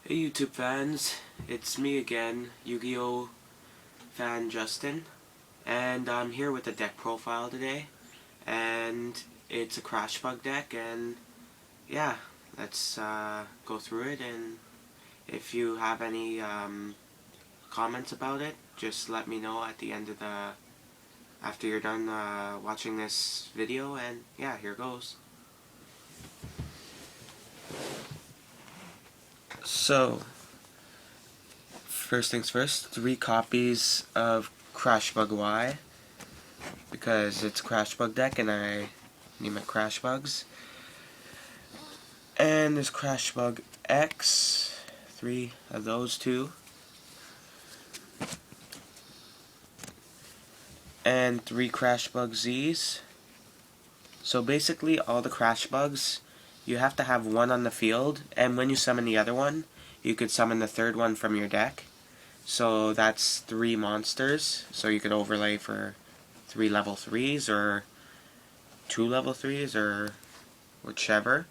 Hey YouTube fans, it's me again, Yu-Gi-Oh! Fan Justin, and I'm here with the deck profile today, and it's a CrashBug deck, and yeah, let's go through it, and if you have any comments about it, just let me know at the end of after you're done watching this video, and yeah, here goes. So, first things first, 3 copies of CrashBug Y, because it's CrashBug deck and I need my CrashBugs. And there's CrashBug X, 3 of those too. And 3 CrashBug Z's. So basically all the CrashBugs, you have to have one on the field, and when you summon the other one, you could summon the third one from your deck. So that's 3 monsters, so you could overlay for 3 level 3s or 2 level 3s or whichever.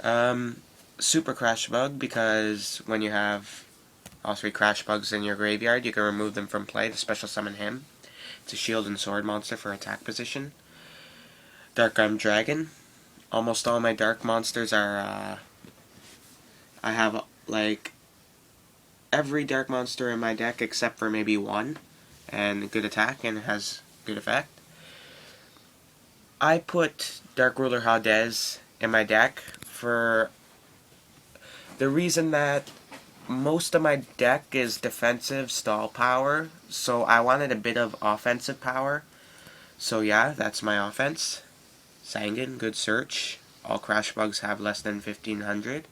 Super CrashBug, because when you have all 3 CrashBugs in your graveyard, you can remove them from play to special summon him. It's a shield and sword monster for attack position. Dark Dragon. Almost all my dark monsters are, I have like every dark monster in my deck except for maybe one, and good attack and has good effect. I put Dark Ruler Hades in my deck for the reason that most of my deck is defensive stall power, so I wanted a bit of offensive power. So yeah, that's my offense. Sangan, good search. All CrashBugs have less than 1500.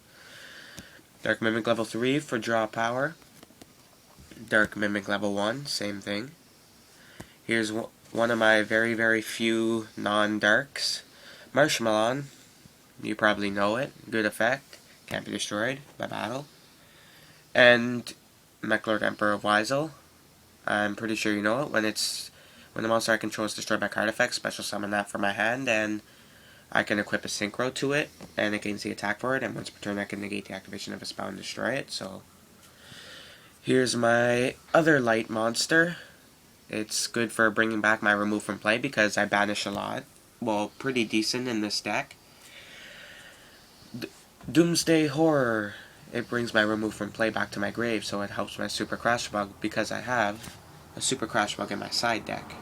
Dark Mimic level 3 for draw power. Dark Mimic level 1, same thing. Here's one of my very few non-darks. Marshmallow, you probably know it. Good effect. Can't be destroyed by battle. And Mechlord Emperor of Weisel. I'm pretty sure you know it. When the monster I control is destroyed by card effect, special summon that from my hand, and I can equip a synchro to it, and it gains the attack for it, and once per turn I can negate the activation of a spell and destroy it. So here's my other light monster. It's good for bringing back my remove from play because I banish a lot. Well, pretty decent in this deck. Doomsday Horror. It brings my remove from play back to my grave, so it helps my Super CrashBug because I have a Super CrashBug in my side deck.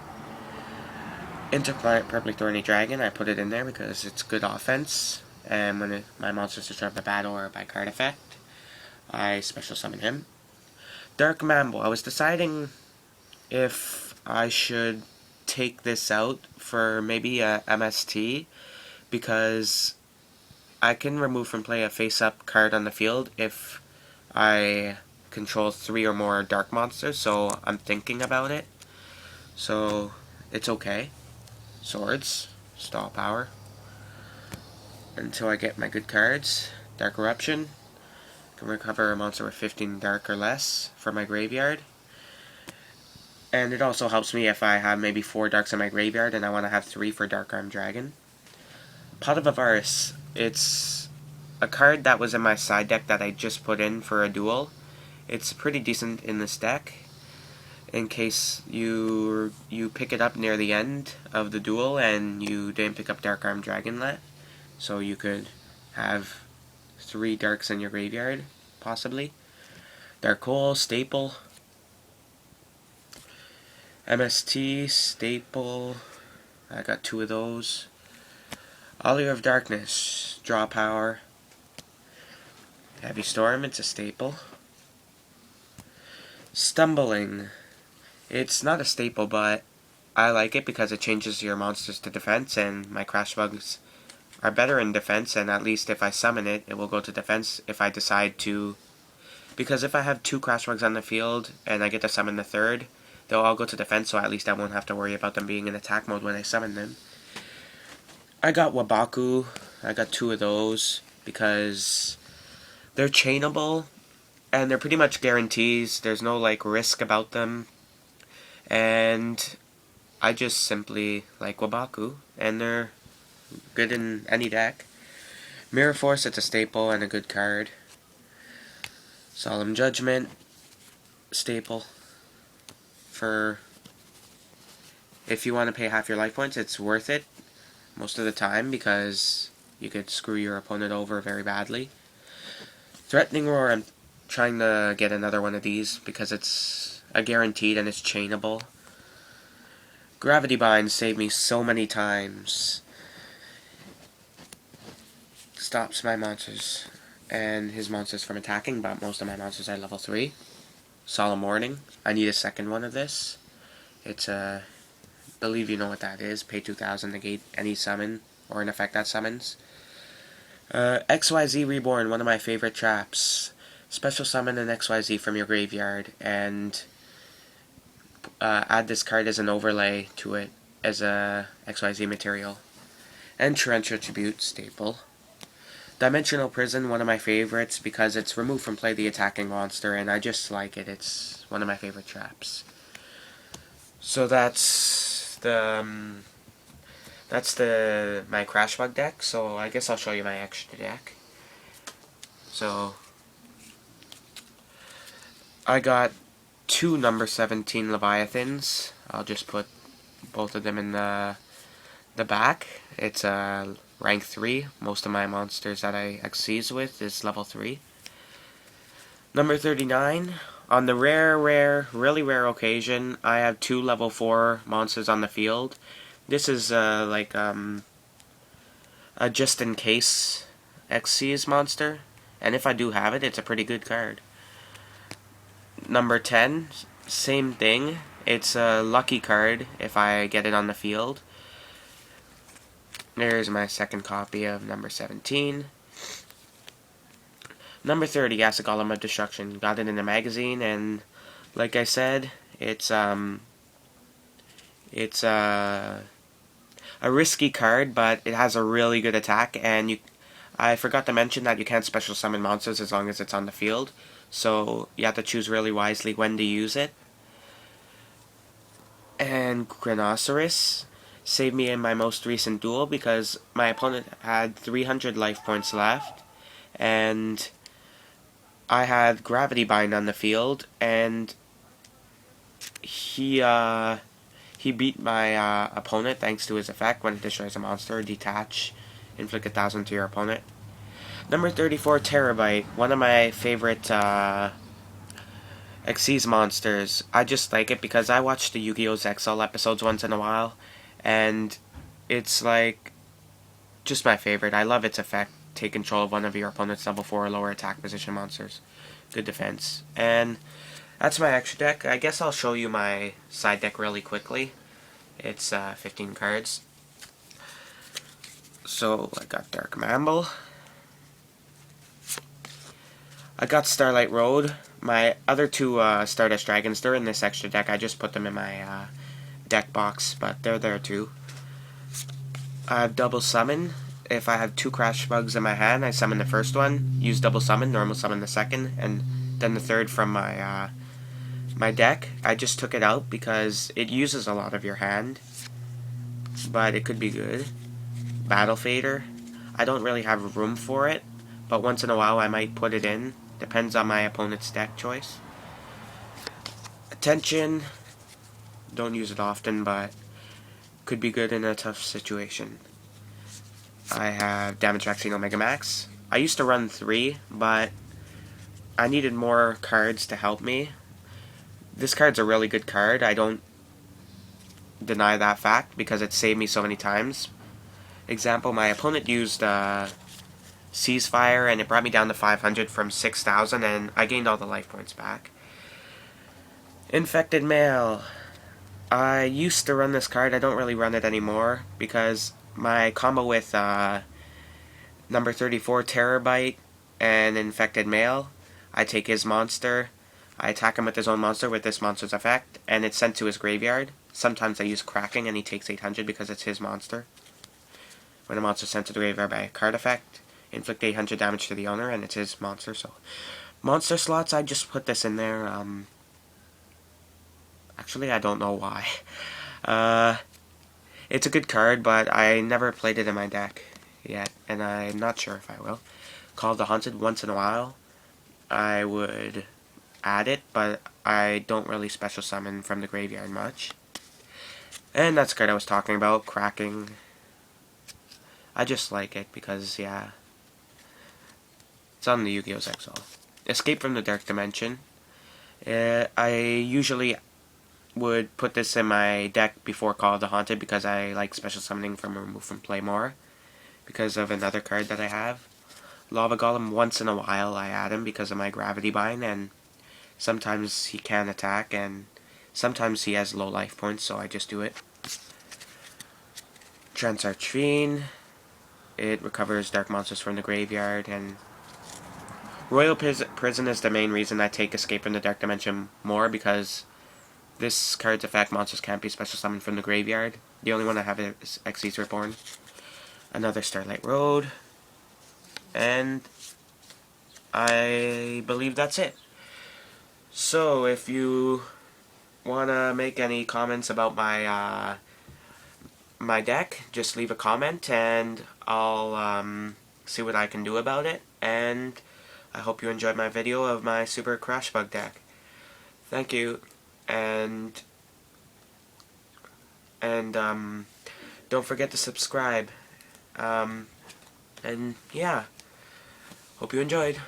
Interplanet Purple Thorny Dragon, I put it in there because it's good offense, and when my monster's destroyed by battle or by card effect, I special summon him. Dark Mambo, I was deciding if I should take this out for maybe a MST, because I can remove from play a face-up card on the field if I control 3 or more dark monsters, so I'm thinking about it. So, it's okay. Swords, stall power. Until I get my good cards. Dark Eruption. Can recover a monster with 15 dark or less from my graveyard. And it also helps me if I have maybe 4 darks in my graveyard and I want to have 3 for Dark Dragon. Pot of Avarice. It's a card that was in my side deck that I just put in for a duel. It's pretty decent in this deck, in case you pick it up near the end of the duel and you didn't pick up Dark Dragon yet. So you could have 3 darks in your graveyard, possibly. Dark Hole, staple. MST, staple. I got 2 of those. Allure of Darkness, draw power. Heavy Storm, it's a staple. Stumbling. It's not a staple, but I like it because it changes your monsters to defense, and my CrashBugs are better in defense, and at least if I summon it, it will go to defense if I decide to. Because if I have 2 CrashBugs on the field, and I get to summon the third, they'll all go to defense, so at least I won't have to worry about them being in attack mode when I summon them. I got Wabaku. I got 2 of those because they're chainable and they're pretty much guarantees. There's no like risk about them, and I just simply like Wabaku, and they're good in any deck. Mirror Force, it's a staple and a good card. Solemn Judgment, staple. For if you want to pay half your life points, it's worth it most of the time because you could screw your opponent over very badly. Threatening Roar, I'm trying to get another one of these because it's a guaranteed and it's chainable. Gravity Bind saved me so many times. Stops my monsters and his monsters from attacking, but most of my monsters are level 3. Solemn Warning. I need a second one of this. It's a... believe you know what that is. Pay 2,000 to negate any summon or an effect that summons. XYZ Reborn, one of my favorite traps. Special summon an XYZ from your graveyard and add this card as an overlay to it as a XYZ material. And Torrential Tribute, staple. Dimensional Prison, one of my favorites because it's remove from play the attacking monster, and I just like it. It's one of my favorite traps. So that's my CrashBug deck. So I guess I'll show you my extra deck. So I got 2 number 17 Leviathans. I'll just put both of them in the back. It's rank 3. Most of my monsters that I XCs with is level 3. Number 39. On the really rare occasion, I have 2 level 4 monsters on the field. This is like a just in case XCs monster, and if I do have it, it's a pretty good card. Number 10, same thing. It's a lucky card if I get it on the field. There's my second copy of number 17. Number 30, Acid Golem of Destruction. Got it in the magazine, and like I said, it's a risky card, but it has a really good attack, and I forgot to mention that you can't special summon monsters as long as it's on the field, so you have to choose really wisely when to use it. And Granoceros saved me in my most recent duel because my opponent had 300 life points left, and I had Gravity Bind on the field, and he beat my opponent thanks to his effect. When it destroys a monster, detach, inflict 1,000 to your opponent. Number 34, Terabyte, one of my favorite Xyz monsters. I just like it because I watch the Yu-Gi-Oh! XL episodes once in a while, and it's like just my favorite. I love its effect. Take control of one of your opponent's level 4 or lower attack position monsters. Good defense. And that's my extra deck. I guess I'll show you my side deck really quickly. It's 15 cards. So I got Dark Mamble. I got Starlight Road. My other 2 Stardust Dragons, they're in this extra deck. I just put them in my deck box, but they're there too. I have Double Summon. If I have 2 CrashBugs in my hand, I summon the first one, use Double Summon, normal summon the second, and then the third from my my deck. I just took it out because it uses a lot of your hand, but it could be good. Battle Fader. I don't really have room for it, but once in a while I might put it in. Depends on my opponent's deck choice. Attention. Don't use it often, but could be good in a tough situation. I have Damage Vaccine Omega Max. I used to run 3, but I needed more cards to help me. This card's a really good card. I don't deny that fact because it saved me so many times. Example, my opponent used Ceasefire, and it brought me down to 500 from 6,000, and I gained all the life points back. Infected Male. I used to run this card. I don't really run it anymore because my combo with number 34, Terabyte, and Infected Male, I take his monster, I attack him with his own monster with this monster's effect, and it's sent to his graveyard. Sometimes I use Cracking, and he takes 800 because it's his monster. When a monster is sent to the graveyard by a card effect, inflict 800 damage to the owner, and it's his monster. So, monster slots, I just put this in there. Actually, I don't know why. It's a good card, but I never played it in my deck yet, and I'm not sure if I will. Call of the Haunted once in a while. I would add it, but I don't really special summon from the graveyard much. And that card I was talking about, Cracking. I just like it because, yeah, it's on the Yu-Gi-Oh's Exile. Escape from the Dark Dimension. I usually would put this in my deck before Call of the Haunted because I like special summoning from Remove from Play more. Because of another card that I have. Lava Golem, once in a while I add him because of my Gravity Bind, and sometimes he can attack, and sometimes he has low life points, so I just do it. Transarch Fiend. It recovers dark monsters from the graveyard, and Royal Prison is the main reason I take Escape from the Dark Dimension more, because this card's effect, monsters can't be special summoned from the graveyard. The only one I have is Xyz Reborn. Another Starlight Road. And I believe that's it. So if you want to make any comments about my my deck, just leave a comment and I'll see what I can do about it. And I hope you enjoyed my video of my Super CrashBug Deck. Thank you, and don't forget to subscribe. And yeah, hope you enjoyed.